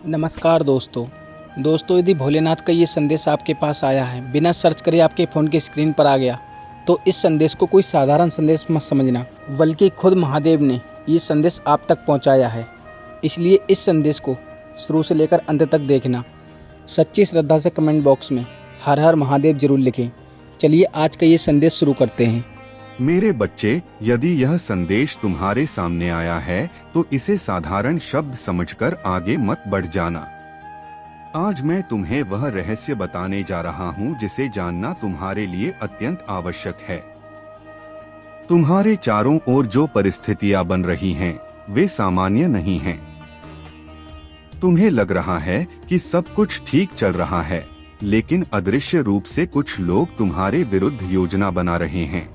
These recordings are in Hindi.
नमस्कार दोस्तों यदि भोलेनाथ का ये संदेश आपके पास आया है, बिना सर्च करे आपके फ़ोन की स्क्रीन पर आ गया, तो इस संदेश को कोई साधारण संदेश मत समझना, बल्कि खुद महादेव ने ये संदेश आप तक पहुंचाया है। इसलिए इस संदेश को शुरू से लेकर अंत तक देखना। सच्ची श्रद्धा से कमेंट बॉक्स में हर हर महादेव जरूर लिखें। चलिए आज का ये संदेश शुरू करते हैं। मेरे बच्चे, यदि यह संदेश तुम्हारे सामने आया है तो इसे साधारण शब्द समझकर आगे मत बढ़ जाना। आज मैं तुम्हें वह रहस्य बताने जा रहा हूँ जिसे जानना तुम्हारे लिए अत्यंत आवश्यक है। तुम्हारे चारों ओर जो परिस्थितियां बन रही हैं, वे सामान्य नहीं हैं। तुम्हें लग रहा है कि सब कुछ ठीक चल रहा है, लेकिन अदृश्य रूप से कुछ लोग तुम्हारे विरुद्ध योजना बना रहे हैं।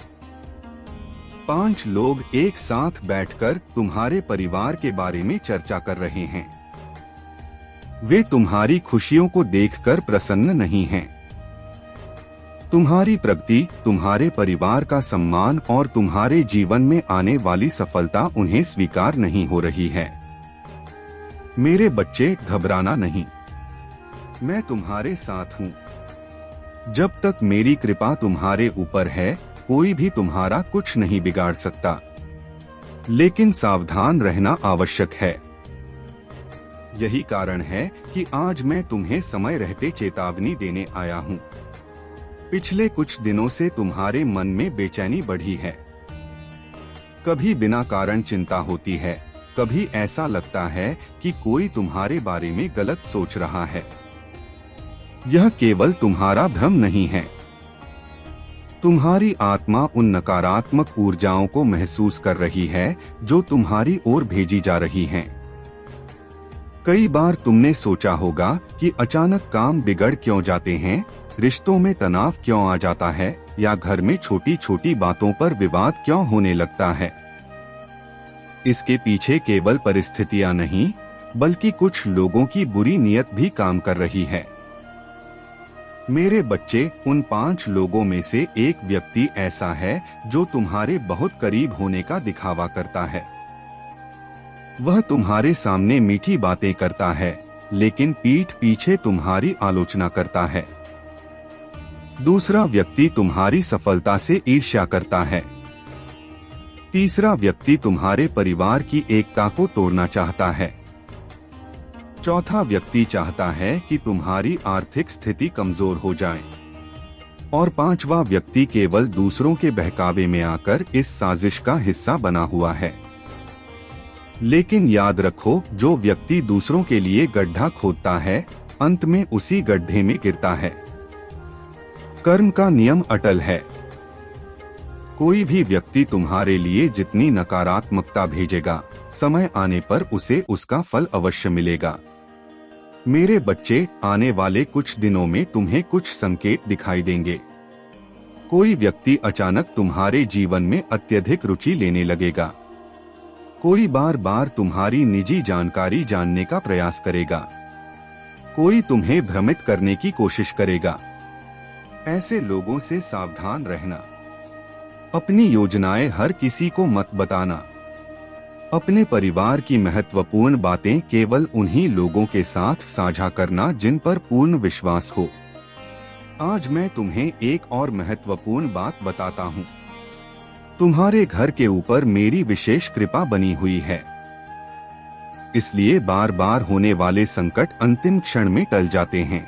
5 लोग एक साथ बैठकर तुम्हारे परिवार के बारे में चर्चा कर रहे हैं। वे तुम्हारी खुशियों को देखकर प्रसन्न नहीं हैं। तुम्हारी प्रगति, तुम्हारे परिवार का सम्मान और तुम्हारे जीवन में आने वाली सफलता उन्हें स्वीकार नहीं हो रही है। मेरे बच्चे, घबराना नहीं, मैं तुम्हारे साथ हूँ। जब तक मेरी कृपा तुम्हारे ऊपर है, कोई भी तुम्हारा कुछ नहीं बिगाड़ सकता। लेकिन सावधान रहना आवश्यक है। यही कारण है कि आज मैं तुम्हें समय रहते चेतावनी देने आया हूँ। पिछले कुछ दिनों से तुम्हारे मन में बेचैनी बढ़ी है। कभी बिना कारण चिंता होती है, कभी ऐसा लगता है कि कोई तुम्हारे बारे में गलत सोच रहा है। यह केवल तुम्हारा भ्रम नहीं है। तुम्हारी आत्मा उन नकारात्मक ऊर्जाओं को महसूस कर रही है जो तुम्हारी ओर भेजी जा रही हैं। कई बार तुमने सोचा होगा कि अचानक काम बिगड़ क्यों जाते हैं, रिश्तों में तनाव क्यों आ जाता है, या घर में छोटी छोटी बातों पर विवाद क्यों होने लगता है। इसके पीछे केवल परिस्थितियां नहीं, बल्कि कुछ लोगों की बुरी नीयत भी काम कर रही है। मेरे बच्चे, उन 5 लोगों में से एक व्यक्ति ऐसा है जो तुम्हारे बहुत करीब होने का दिखावा करता है। वह तुम्हारे सामने मीठी बातें करता है, लेकिन पीठ पीछे तुम्हारी आलोचना करता है। दूसरा व्यक्ति तुम्हारी सफलता से ईर्ष्या करता है। तीसरा व्यक्ति तुम्हारे परिवार की एकता को तोड़ना चाहता है। चौथा व्यक्ति चाहता है कि तुम्हारी आर्थिक स्थिति कमजोर हो जाए। और 5वां व्यक्ति केवल दूसरों के बहकावे में आकर इस साजिश का हिस्सा बना हुआ है। लेकिन याद रखो, जो व्यक्ति दूसरों के लिए गड्ढा खोदता है, अंत में उसी गड्ढे में गिरता है। कर्म का नियम अटल है। कोई भी व्यक्ति तुम्हारे लिए जितनी नकारात्मकता भेजेगा, समय आने पर उसे उसका फल अवश्य मिलेगा। मेरे बच्चे, आने वाले कुछ दिनों में तुम्हें कुछ संकेत दिखाई देंगे। कोई व्यक्ति अचानक तुम्हारे जीवन में अत्यधिक रुचि लेने लगेगा। कोई बार बार तुम्हारी निजी जानकारी जानने का प्रयास करेगा। कोई तुम्हें भ्रमित करने की कोशिश करेगा। ऐसे लोगों से सावधान रहना। अपनी योजनाएं हर किसी को मत बताना। अपने परिवार की महत्वपूर्ण बातें केवल उन्हीं लोगों के साथ साझा करना जिन पर पूर्ण विश्वास हो। आज मैं तुम्हें एक और महत्वपूर्ण बात बताता हूँ। तुम्हारे घर के ऊपर मेरी विशेष कृपा बनी हुई है। इसलिए बार बार होने वाले संकट अंतिम क्षण में टल जाते हैं।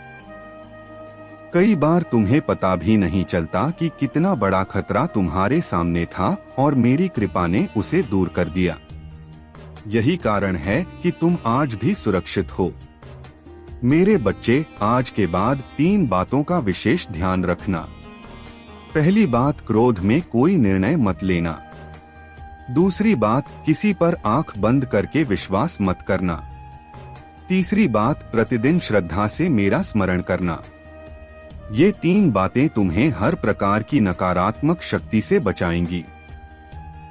कई बार तुम्हें पता भी नहीं चलता कि कितना बड़ा खतरा तुम्हारे सामने था और मेरी कृपा ने उसे दूर कर दिया। यही कारण है कि तुम आज भी सुरक्षित हो। मेरे बच्चे, आज के बाद 3 बातों का विशेष ध्यान रखना। पहली बात, क्रोध में कोई निर्णय मत लेना। दूसरी बात, किसी पर आंख बंद करके विश्वास मत करना। तीसरी बात, प्रतिदिन श्रद्धा से मेरा स्मरण करना। ये 3 बातें तुम्हें हर प्रकार की नकारात्मक शक्ति से बचाएंगी।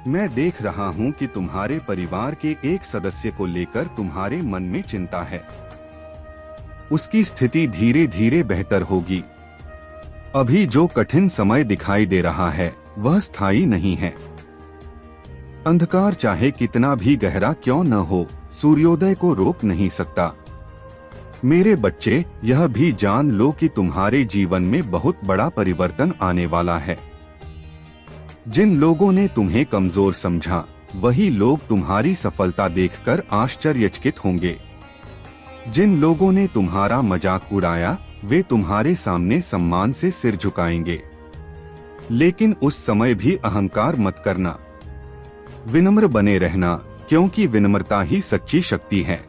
मैं देख रहा हूँ कि तुम्हारे परिवार के एक सदस्य को लेकर तुम्हारे मन में चिंता है। उसकी स्थिति धीरे धीरे बेहतर होगी। अभी जो कठिन समय दिखाई दे रहा है, वह स्थायी नहीं है। अंधकार चाहे कितना भी गहरा क्यों न हो, सूर्योदय को रोक नहीं सकता। मेरे बच्चे, यह भी जान लो कि तुम्हारे जीवन में बहुत बड़ा परिवर्तन आने वाला है। जिन लोगों ने तुम्हें कमजोर समझा, वही लोग तुम्हारी सफलता देखकर आश्चर्यचकित होंगे। जिन लोगों ने तुम्हारा मजाक उड़ाया, वे तुम्हारे सामने सम्मान से सिर झुकाएंगे। लेकिन उस समय भी अहंकार मत करना, विनम्र बने रहना, क्योंकि विनम्रता ही सच्ची शक्ति है।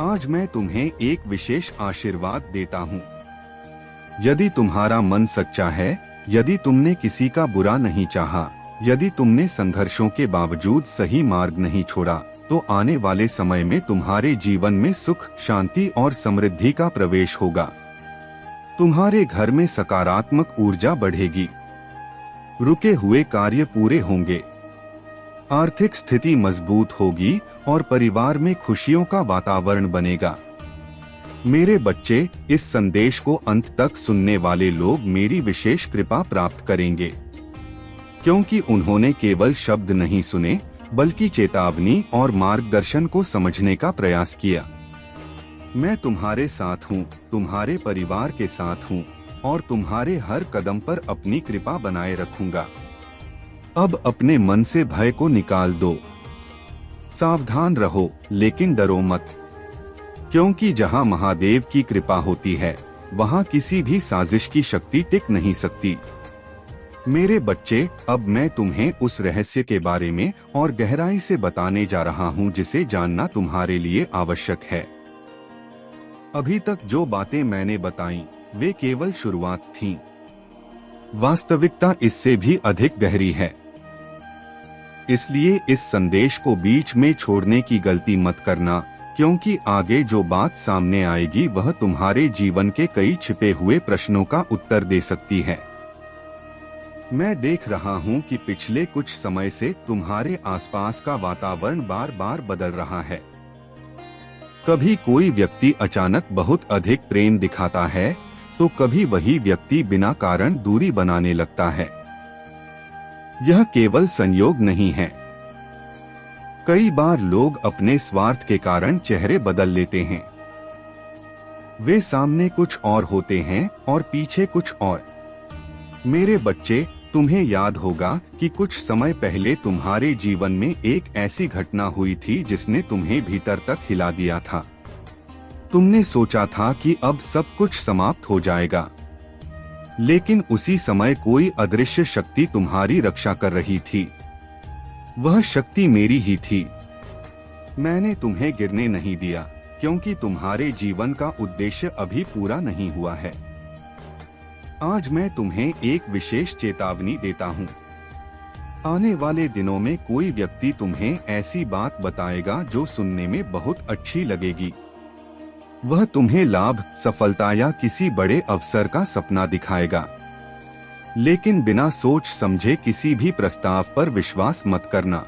आज मैं तुम्हें एक विशेष आशीर्वाद देता हूँ। यदि तुम्हारा मन सच्चा है, यदि तुमने किसी का बुरा नहीं चाहा, यदि तुमने संघर्षों के बावजूद सही मार्ग नहीं छोड़ा, तो आने वाले समय में तुम्हारे जीवन में सुख, शांति और समृद्धि का प्रवेश होगा। तुम्हारे घर में सकारात्मक ऊर्जा बढ़ेगी, रुके हुए कार्य पूरे होंगे, आर्थिक स्थिति मजबूत होगी और परिवार में खुशियों का वातावरण बनेगा। मेरे बच्चे, इस संदेश को अंत तक सुनने वाले लोग मेरी विशेष कृपा प्राप्त करेंगे, क्योंकि उन्होंने केवल शब्द नहीं सुने, बल्कि चेतावनी और मार्गदर्शन को समझने का प्रयास किया। मैं तुम्हारे साथ हूँ, तुम्हारे परिवार के साथ हूँ और तुम्हारे हर कदम पर अपनी कृपा बनाए रखूंगा। अब अपने मन से भय को निकाल दो। सावधान रहो, लेकिन डरो मत, क्योंकि जहाँ महादेव की कृपा होती है, वहाँ किसी भी साजिश की शक्ति टिक नहीं सकती। मेरे बच्चे, अब मैं तुम्हें उस रहस्य के बारे में और गहराई से बताने जा रहा हूँ जिसे जानना तुम्हारे लिए आवश्यक है। अभी तक जो बातें मैंने बताई, वे केवल शुरुआत थीं। वास्तविकता इससे भी अधिक गहरी है। इसलिए इस संदेश को बीच में छोड़ने की गलती मत करना, क्योंकि आगे जो बात सामने आएगी वह तुम्हारे जीवन के कई छिपे हुए प्रश्नों का उत्तर दे सकती है। मैं देख रहा हूं कि पिछले कुछ समय से तुम्हारे आसपास का वातावरण बार बार बदल रहा है। कभी कोई व्यक्ति अचानक बहुत अधिक प्रेम दिखाता है, तो कभी वही व्यक्ति बिना कारण दूरी बनाने लगता है। यह केवल संयोग नहीं है। कई बार लोग अपने स्वार्थ के कारण चेहरे बदल लेते हैं। वे सामने कुछ और होते हैं और पीछे कुछ और। मेरे बच्चे, तुम्हें याद होगा कि कुछ समय पहले तुम्हारे जीवन में एक ऐसी घटना हुई थी जिसने तुम्हें भीतर तक हिला दिया था। तुमने सोचा था कि अब सब कुछ समाप्त हो जाएगा, लेकिन उसी समय कोई अदृश्य शक्ति तुम्हारी रक्षा कर रही थी। वह शक्ति मेरी ही थी। मैंने तुम्हें गिरने नहीं दिया, क्योंकि तुम्हारे जीवन का उद्देश्य अभी पूरा नहीं हुआ है। आज मैं तुम्हें एक विशेष चेतावनी देता हूँ। आने वाले दिनों में कोई व्यक्ति तुम्हें ऐसी बात बताएगा जो सुनने में बहुत अच्छी लगेगी। वह तुम्हें लाभ, सफलता या किसी बड़े अवसर का सपना दिखाएगा, लेकिन बिना सोच समझे किसी भी प्रस्ताव पर विश्वास मत करना।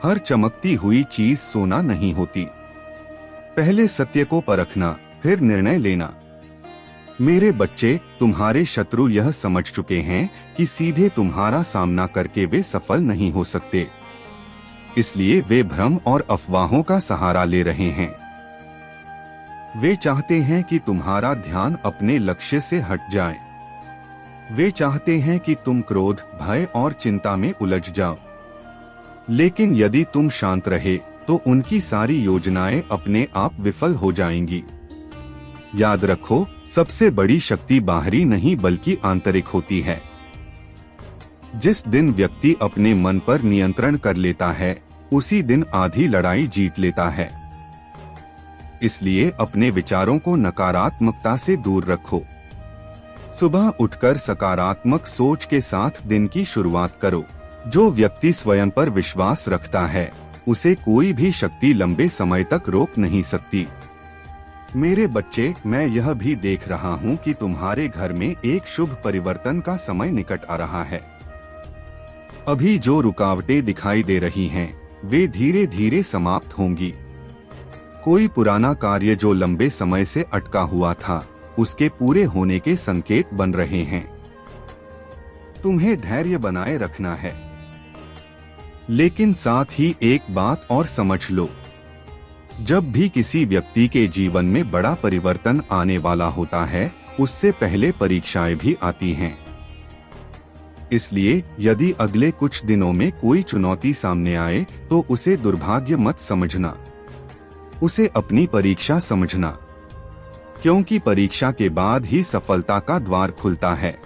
हर चमकती हुई चीज सोना नहीं होती। पहले सत्य को परखना, फिर निर्णय लेना। मेरे बच्चे, तुम्हारे शत्रु यह समझ चुके हैं कि सीधे तुम्हारा सामना करके वे सफल नहीं हो सकते, इसलिए वे भ्रम और अफवाहों का सहारा ले रहे हैं। वे चाहते हैं कि तुम्हारा ध्यान अपने लक्ष्य से हट जाए। वे चाहते हैं कि तुम क्रोध, भय और चिंता में उलझ जाओ। लेकिन यदि तुम शांत रहे, तो उनकी सारी योजनाएं अपने आप विफल हो जाएंगी। याद रखो, सबसे बड़ी शक्ति बाहरी नहीं बल्कि आंतरिक होती है। जिस दिन व्यक्ति अपने मन पर नियंत्रण कर लेता है, उसी दिन आधी लड़ाई जीत लेता है। इसलिए अपने विचारों को नकारात्मकता से दूर रखो। सुबह उठकर सकारात्मक सोच के साथ दिन की शुरुआत करो। जो व्यक्ति स्वयं पर विश्वास रखता है, उसे कोई भी शक्ति लंबे समय तक रोक नहीं सकती। मेरे बच्चे, मैं यह भी देख रहा हूँ कि तुम्हारे घर में एक शुभ परिवर्तन का समय निकट आ रहा है। अभी जो रुकावटें दिखाई दे रही हैं, वे धीरे धीरे समाप्त होंगी। कोई पुराना कार्य जो लंबे समय से अटका हुआ था, उसके पूरे होने के संकेत बन रहे हैं। तुम्हें धैर्य बनाए रखना है, लेकिन साथ ही एक बात और समझ लो, जब भी किसी व्यक्ति के जीवन में बड़ा परिवर्तन आने वाला होता है, उससे पहले परीक्षाएं भी आती हैं। इसलिए यदि अगले कुछ दिनों में कोई चुनौती सामने आए तो उसे दुर्भाग्य मत समझना, उसे अपनी परीक्षा समझना, क्योंकि परीक्षा के बाद ही सफलता का द्वार खुलता है।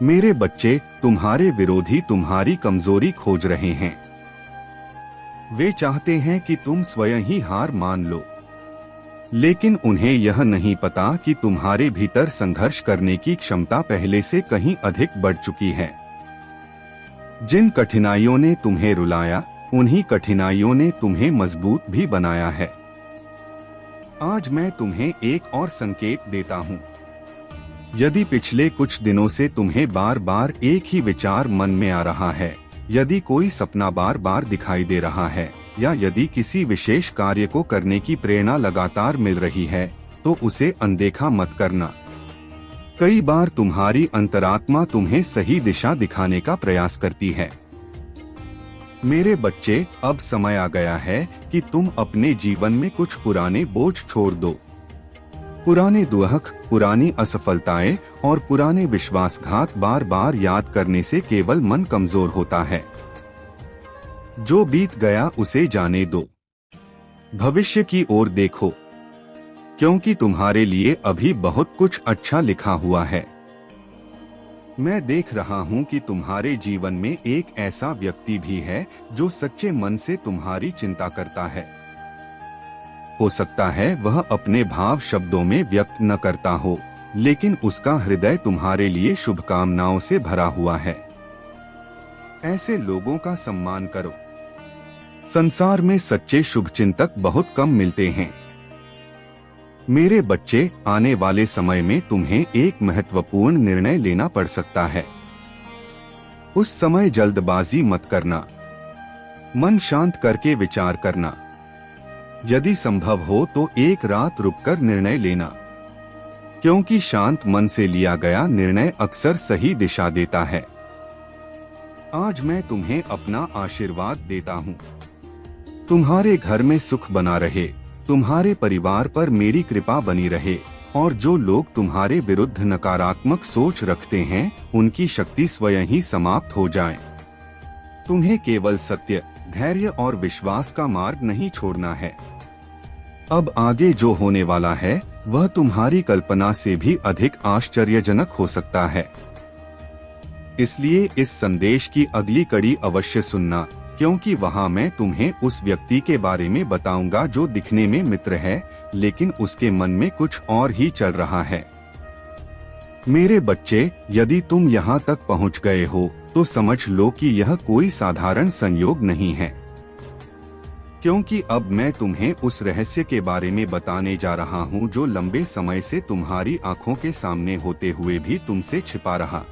मेरे बच्चे, तुम्हारे विरोधी तुम्हारी कमजोरी खोज रहे हैं। वे चाहते हैं कि तुम स्वयं ही हार मान लो, लेकिन उन्हें यह नहीं पता कि तुम्हारे भीतर संघर्ष करने की क्षमता पहले से कहीं अधिक बढ़ चुकी है। जिन कठिनाइयों ने तुम्हें रुलाया, उन्हीं कठिनाइयों ने तुम्हें मजबूत भी बनाया है। आज मैं तुम्हें एक और संकेत देता हूँ। यदि पिछले कुछ दिनों से तुम्हें बार बार एक ही विचार मन में आ रहा है, यदि कोई सपना बार बार दिखाई दे रहा है, या यदि किसी विशेष कार्य को करने की प्रेरणा लगातार मिल रही है, तो उसे अनदेखा मत करना। कई बार तुम्हारी अंतरात्मा तुम्हें सही दिशा दिखाने का प्रयास करती है। मेरे बच्चे, अब समय आ गया है कि तुम अपने जीवन में कुछ पुराने बोझ छोड़ दो। पुराने दुख, पुरानी असफलताएं और पुराने विश्वासघात बार बार याद करने से केवल मन कमजोर होता है। जो बीत गया उसे जाने दो। भविष्य की ओर देखो, क्योंकि तुम्हारे लिए अभी बहुत कुछ अच्छा लिखा हुआ है। मैं देख रहा हूं कि तुम्हारे जीवन में एक ऐसा व्यक्ति भी है जो सच्चे मन से तुम्हारी चिंता करता है। हो सकता है वह अपने भाव शब्दों में व्यक्त न करता हो, लेकिन उसका हृदय तुम्हारे लिए शुभकामनाओं से भरा हुआ है। ऐसे लोगों का सम्मान करो। संसार में सच्चे शुभचिंतक बहुत कम मिलते हैं। मेरे बच्चे, आने वाले समय में तुम्हें एक महत्वपूर्ण निर्णय लेना पड़ सकता है। उस समय जल्दबाजी मत करना, मन शांत करके विचार करना। यदि संभव हो तो एक रात रुककर निर्णय लेना, क्योंकि शांत मन से लिया गया निर्णय अक्सर सही दिशा देता है। आज मैं तुम्हें अपना आशीर्वाद देता हूँ। तुम्हारे घर में सुख बना रहे, तुम्हारे परिवार पर मेरी कृपा बनी रहे, और जो लोग तुम्हारे विरुद्ध नकारात्मक सोच रखते हैं, उनकी शक्ति स्वयं ही समाप्त हो जाए। तुम्हें केवल सत्य, धैर्य और विश्वास का मार्ग नहीं छोड़ना है। अब आगे जो होने वाला है वह तुम्हारी कल्पना से भी अधिक आश्चर्यजनक हो सकता है। इसलिए इस संदेश की अगली कड़ी अवश्य सुनना, क्योंकि वहां मैं तुम्हें उस व्यक्ति के बारे में बताऊंगा जो दिखने में मित्र है, लेकिन उसके मन में कुछ और ही चल रहा है। मेरे बच्चे, यदि तुम यहाँ तक पहुँच गए हो तो समझ लो कि यह कोई साधारण संयोग नहीं है, क्योंकि अब मैं तुम्हें उस रहस्य के बारे में बताने जा रहा हूँ जो लंबे समय से तुम्हारी आंखों के सामने होते हुए भी तुमसे छिपा रहा।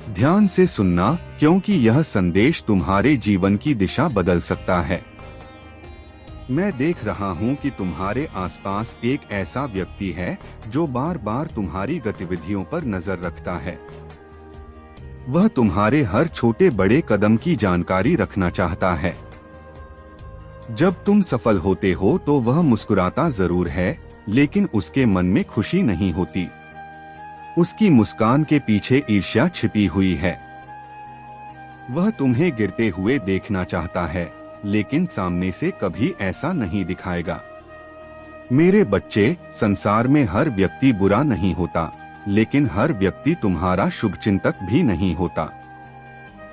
ध्यान से सुनना, क्योंकि यह संदेश तुम्हारे जीवन की दिशा बदल सकता है। मैं देख रहा हूँ कि तुम्हारे आसपास एक ऐसा व्यक्ति है जो बार बार तुम्हारी गतिविधियों पर नजर रखता है। वह तुम्हारे हर छोटे बड़े कदम की जानकारी रखना चाहता है। जब तुम सफल होते हो तो वह मुस्कुराता जरूर है, लेकिन उसके मन में खुशी नहीं होती। उसकी मुस्कान के पीछे ईर्ष्या छिपी हुई है। वह तुम्हें गिरते हुए देखना चाहता है, लेकिन सामने से कभी ऐसा नहीं दिखाएगा। मेरे बच्चे, संसार में हर व्यक्ति बुरा नहीं होता, लेकिन हर व्यक्ति तुम्हारा शुभचिंतक भी नहीं होता।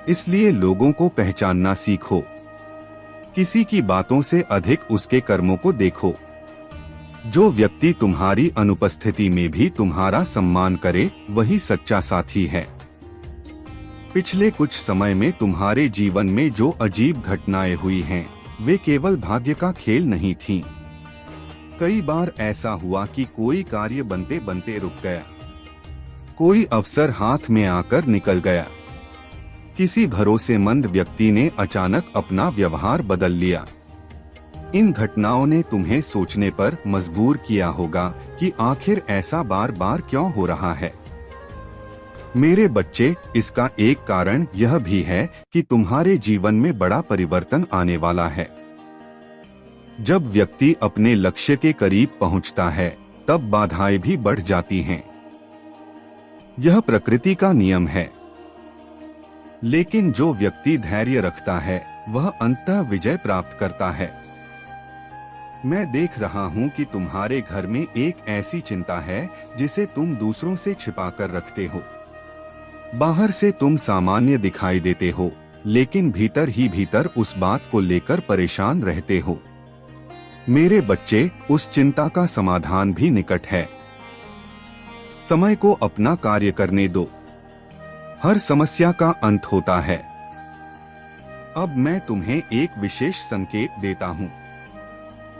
इसलिए लोगों को पहचानना सीखो। किसी की बातों से अधिक उसके कर्मों को देखो। जो व्यक्ति तुम्हारी अनुपस्थिति में भी तुम्हारा सम्मान करे, वही सच्चा साथी है। पिछले कुछ समय में तुम्हारे जीवन में जो अजीब घटनाएं हुई हैं, वे केवल भाग्य का खेल नहीं थीं। कई बार ऐसा हुआ कि कोई कार्य बनते बनते रुक गया, कोई अवसर हाथ में आकर निकल गया, किसी भरोसेमंद व्यक्ति ने अचानक अपना व्यवहार बदल लिया। इन घटनाओं ने तुम्हें सोचने पर मजबूर किया होगा कि आखिर ऐसा बार बार क्यों हो रहा है। मेरे बच्चे, इसका एक कारण यह भी है कि तुम्हारे जीवन में बड़ा परिवर्तन आने वाला है। जब व्यक्ति अपने लक्ष्य के करीब पहुंचता है तब बाधाएं भी बढ़ जाती हैं। यह प्रकृति का नियम है। लेकिन जो व्यक्ति धैर्य रखता है वह अंततः विजय प्राप्त करता है। मैं देख रहा हूं कि तुम्हारे घर में एक ऐसी चिंता है जिसे तुम दूसरों से छिपा कर रखते हो। बाहर से तुम सामान्य दिखाई देते हो, लेकिन भीतर ही भीतर उस बात को लेकर परेशान रहते हो। मेरे बच्चे, उस चिंता का समाधान भी निकट है। समय को अपना कार्य करने दो। हर समस्या का अंत होता है। अब मैं तुम्हें एक विशेष संकेत देता हूं।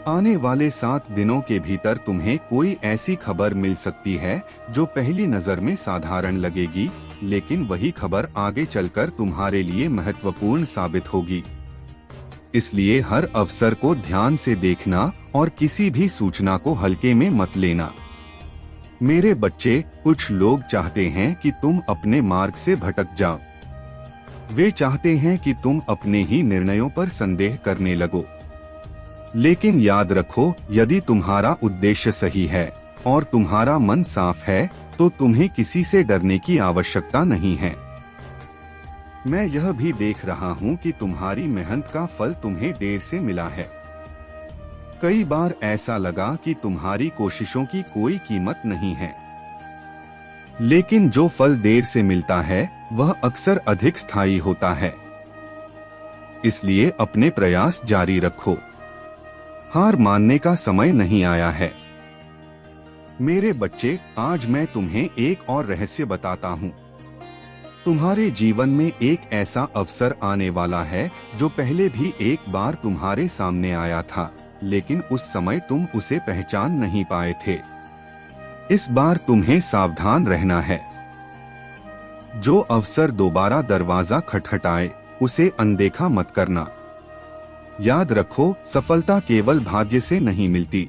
आने वाले 7 दिनों के भीतर तुम्हें कोई ऐसी खबर मिल सकती है जो पहली नजर में साधारण लगेगी, लेकिन वही खबर आगे चलकर तुम्हारे लिए महत्वपूर्ण साबित होगी। इसलिए हर अवसर को ध्यान से देखना और किसी भी सूचना को हल्के में मत लेना। मेरे बच्चे, कुछ लोग चाहते हैं कि तुम अपने मार्ग से भटक जाओ। वे चाहते हैं कि तुम अपने ही निर्णयों पर संदेह करने लगो। लेकिन याद रखो, यदि तुम्हारा उद्देश्य सही है और तुम्हारा मन साफ है तो तुम्हें किसी से डरने की आवश्यकता नहीं है। मैं यह भी देख रहा हूं कि तुम्हारी मेहनत का फल तुम्हें देर से मिला है। कई बार ऐसा लगा कि तुम्हारी कोशिशों की कोई कीमत नहीं है, लेकिन जो फल देर से मिलता है वह अक्सर अधिक स्थायी होता है। इसलिए अपने प्रयास जारी रखो। हार मानने का समय नहीं आया है। मेरे बच्चे, आज मैं तुम्हें एक और रहस्य बताता हूँ। तुम्हारे जीवन में एक ऐसा अवसर आने वाला है जो पहले भी एक बार तुम्हारे सामने आया था, लेकिन उस समय तुम उसे पहचान नहीं पाए थे। इस बार तुम्हें सावधान रहना है। जो अवसर दोबारा दरवाजा खटखटाए उसे अनदेखा मत करना। याद रखो, सफलता केवल भाग्य से नहीं मिलती।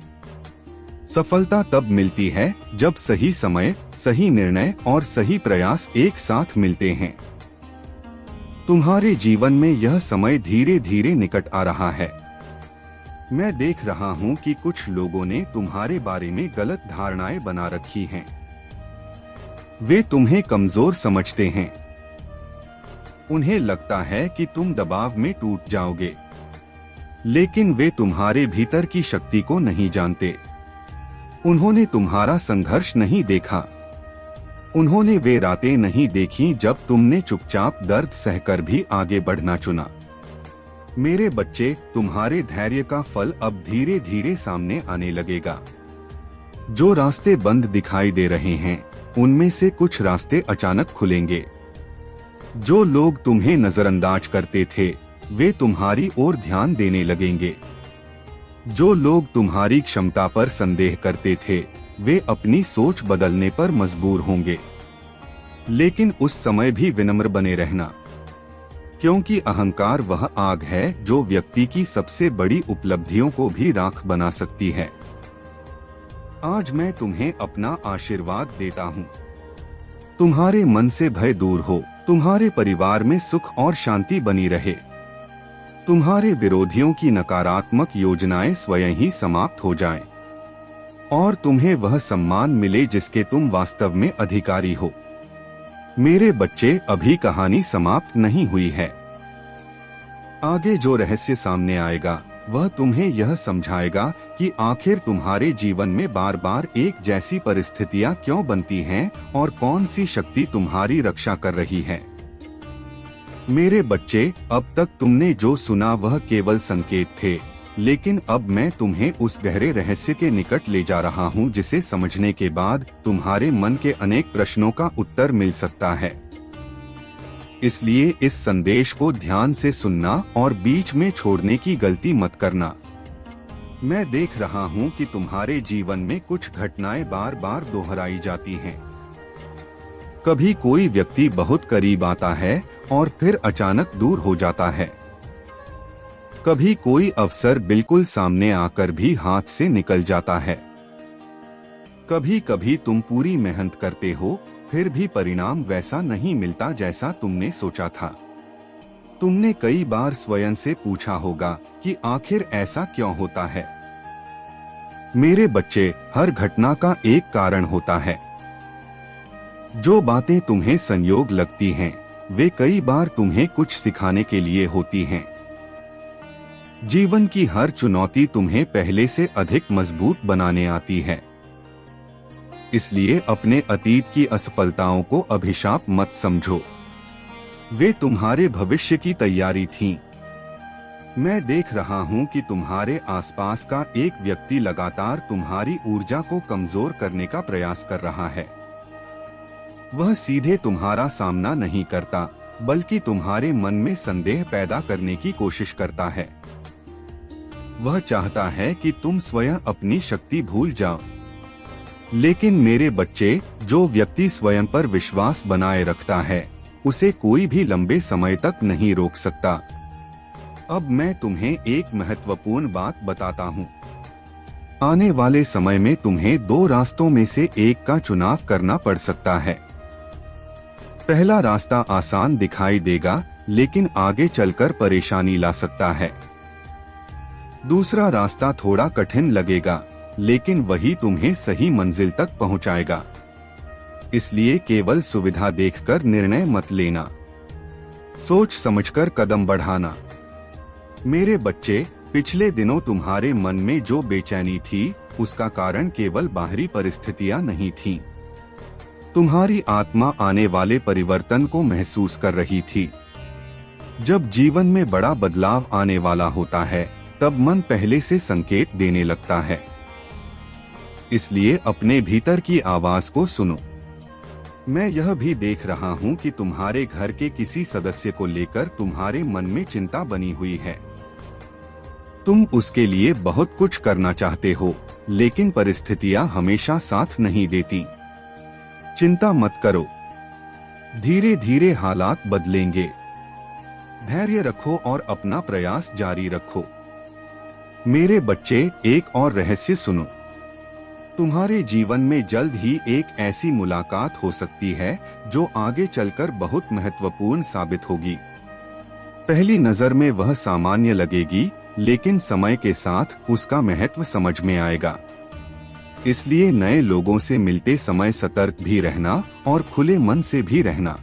सफलता तब मिलती है जब सही समय, सही निर्णय और सही प्रयास एक साथ मिलते हैं। तुम्हारे जीवन में यह समय धीरे धीरे निकट आ रहा है। मैं देख रहा हूं कि कुछ लोगों ने तुम्हारे बारे में गलत धारणाएं बना रखी हैं। वे तुम्हें कमजोर समझते हैं। उन्हें लगता है कि तुम दबाव में टूट जाओगे, लेकिन वे तुम्हारे भीतर की शक्ति को नहीं जानते। उन्होंने तुम्हारा संघर्ष नहीं देखा। उन्होंने वे रातें नहीं देखी जब तुमने चुपचाप दर्द सहकर भी आगे बढ़ना चुना। मेरे बच्चे, तुम्हारे धैर्य का फल अब धीरे धीरे सामने आने लगेगा। जो रास्ते बंद दिखाई दे रहे हैं, उनमें से कुछ रास्ते अचानक खुलेंगे। जो लोग तुम्हें नजरअंदाज करते थे, वे तुम्हारी ओर ध्यान देने लगेंगे। जो लोग तुम्हारी क्षमता पर संदेह करते थे, वे अपनी सोच बदलने पर मजबूर होंगे। लेकिन उस समय भी विनम्र बने रहना, क्योंकि अहंकार वह आग है जो व्यक्ति की सबसे बड़ी उपलब्धियों को भी राख बना सकती है। आज मैं तुम्हें अपना आशीर्वाद देता हूँ। तुम्हारे मन से भय दूर हो, तुम्हारे परिवार में सुख और शांति बनी रहे। तुम्हारे विरोधियों की नकारात्मक योजनाएं स्वयं ही समाप्त हो जाएं, और तुम्हें वह सम्मान मिले जिसके तुम वास्तव में अधिकारी हो। मेरे बच्चे, अभी कहानी समाप्त नहीं हुई है। आगे जो रहस्य सामने आएगा वह तुम्हें यह समझाएगा कि आखिर तुम्हारे जीवन में बार बार एक जैसी परिस्थितियां क्यों बनती हैं और कौन सी शक्ति तुम्हारी रक्षा कर रही है। मेरे बच्चे, अब तक तुमने जो सुना वह केवल संकेत थे, लेकिन अब मैं तुम्हें उस गहरे रहस्य के निकट ले जा रहा हूं जिसे समझने के बाद तुम्हारे मन के अनेक प्रश्नों का उत्तर मिल सकता है। इसलिए इस संदेश को ध्यान से सुनना और बीच में छोड़ने की गलती मत करना। मैं देख रहा हूं कि तुम्हारे जीवन में कुछ घटनाएं बार बार दोहराई जाती हैं। कभी कोई व्यक्ति बहुत करीब आता है और फिर अचानक दूर हो जाता है। कभी कोई अवसर बिल्कुल सामने आकर भी हाथ से निकल जाता है। कभी कभी तुम पूरी मेहनत करते हो, फिर भी परिणाम वैसा नहीं मिलता जैसा तुमने सोचा था। तुमने कई बार स्वयं से पूछा होगा कि आखिर ऐसा क्यों होता है। मेरे बच्चे, हर घटना का एक कारण होता है। जो बातें तुम्हें संयोग लगती हैं, वे कई बार तुम्हें कुछ सिखाने के लिए होती हैं। जीवन की हर चुनौती तुम्हें पहले से अधिक मजबूत बनाने आती है। इसलिए अपने अतीत की असफलताओं को अभिशाप मत समझो। वे तुम्हारे भविष्य की तैयारी थीं। मैं देख रहा हूं कि तुम्हारे आसपास का एक व्यक्ति लगातार तुम्हारी ऊर्जा को कमजोर करने का प्रयास कर रहा है। वह सीधे तुम्हारा सामना नहीं करता, बल्कि तुम्हारे मन में संदेह पैदा करने की कोशिश करता है। वह चाहता है कि तुम स्वयं अपनी शक्ति भूल जाओ। लेकिन मेरे बच्चे, जो व्यक्ति स्वयं पर विश्वास बनाए रखता है, उसे कोई भी लंबे समय तक नहीं रोक सकता। अब मैं तुम्हें एक महत्वपूर्ण बात बताता हूँ। आने वाले समय में तुम्हें दो रास्तों में से एक का चुनाव करना पड़ सकता है। पहला रास्ता आसान दिखाई देगा, लेकिन आगे चलकर परेशानी ला सकता है। दूसरा रास्ता थोड़ा कठिन लगेगा, लेकिन वही तुम्हें सही मंजिल तक पहुंचाएगा। इसलिए केवल सुविधा देखकर निर्णय मत लेना, सोच समझकर कदम बढ़ाना। मेरे बच्चे, पिछले दिनों तुम्हारे मन में जो बेचैनी थी, उसका कारण केवल बाहरी परिस्थितियां नहीं थीं। तुम्हारी आत्मा आने वाले परिवर्तन को महसूस कर रही थी। जब जीवन में बड़ा बदलाव आने वाला होता है, तब मन पहले से संकेत देने लगता है। इसलिए अपने भीतर की आवाज को सुनो। मैं यह भी देख रहा हूं कि तुम्हारे घर के किसी सदस्य को लेकर तुम्हारे मन में चिंता बनी हुई है। तुम उसके लिए बहुत कुछ करना चाहते हो, लेकिन परिस्थितियां हमेशा साथ नहीं देती। चिंता मत करो, धीरे धीरे हालात बदलेंगे। धैर्य रखो और अपना प्रयास जारी रखो। मेरे बच्चे, एक और रहस्य सुनो। तुम्हारे जीवन में जल्द ही एक ऐसी मुलाकात हो सकती है जो आगे चलकर बहुत महत्वपूर्ण साबित होगी। पहली नजर में वह सामान्य लगेगी, लेकिन समय के साथ उसका महत्व समझ में आएगा। इसलिए नए लोगों से मिलते समय सतर्क भी रहना और खुले मन से भी रहना।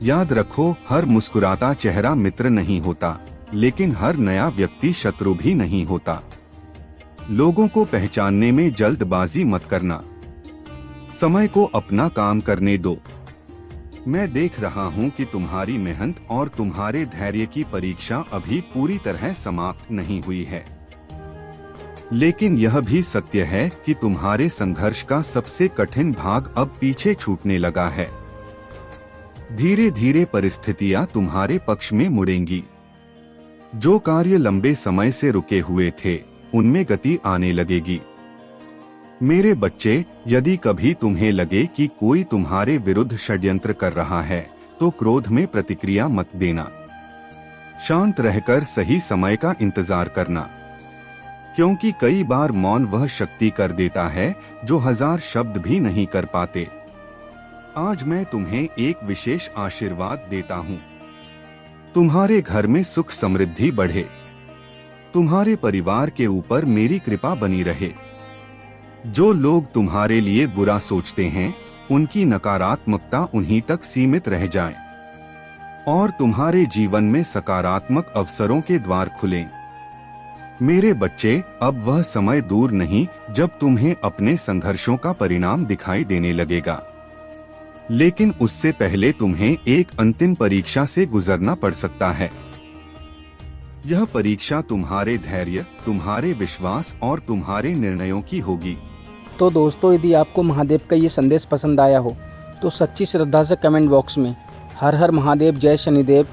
याद रखो, हर मुस्कुराता चेहरा मित्र नहीं होता, लेकिन हर नया व्यक्ति शत्रु भी नहीं होता। लोगों को पहचानने में जल्दबाजी मत करना। समय को अपना काम करने दो। मैं देख रहा हूं कि तुम्हारी मेहनत और तुम्हारे धैर्य की परीक्षा अभी पूरी तरह समाप्त नहीं हुई है। लेकिन यह भी सत्य है कि तुम्हारे संघर्ष का सबसे कठिन भाग अब पीछे छूटने लगा है। धीरे धीरे परिस्थितियां तुम्हारे पक्ष में मुड़ेंगी। जो कार्य लंबे समय से रुके हुए थे, उनमें गति आने लगेगी। मेरे बच्चे, यदि कभी तुम्हें लगे कि कोई तुम्हारे विरुद्ध षड्यंत्र कर रहा है, तो क्रोध में प्रतिक्रिया मत देना। शांत रहकर सही समय का इंतजार करना, क्योंकि कई बार मौन वह शक्ति कर देता है जो 1000 शब्द भी नहीं कर पाते। आज मैं तुम्हें एक विशेष आशीर्वाद देता हूँ। तुम्हारे घर में सुख समृद्धि बढ़े। तुम्हारे परिवार के ऊपर मेरी कृपा बनी रहे। जो लोग तुम्हारे लिए बुरा सोचते हैं, उनकी नकारात्मकता उन्हीं तक सीमित रह जाए और तुम्हारे जीवन में सकारात्मक अवसरों के द्वार खुलें। मेरे बच्चे, अब वह समय दूर नहीं जब तुम्हें अपने संघर्षों का परिणाम दिखाई देने लगेगा। लेकिन उससे पहले तुम्हें एक अंतिम परीक्षा से गुजरना पड़ सकता है। यह परीक्षा तुम्हारे धैर्य, तुम्हारे विश्वास और तुम्हारे निर्णयों की होगी। तो दोस्तों, यदि आपको महादेव का ये संदेश पसंद आया हो तो सच्ची श्रद्धा से कमेंट बॉक्स में हर हर महादेव, जय शनिदेव,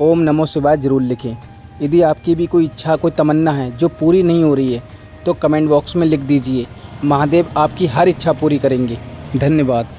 ओम नमो शिवाय जरूर लिखें। यदि आपकी भी कोई इच्छा, कोई तमन्ना है जो पूरी नहीं हो रही है, तो कमेंट बॉक्स में लिख दीजिए। महादेव आपकी हर इच्छा पूरी करेंगे। धन्यवाद।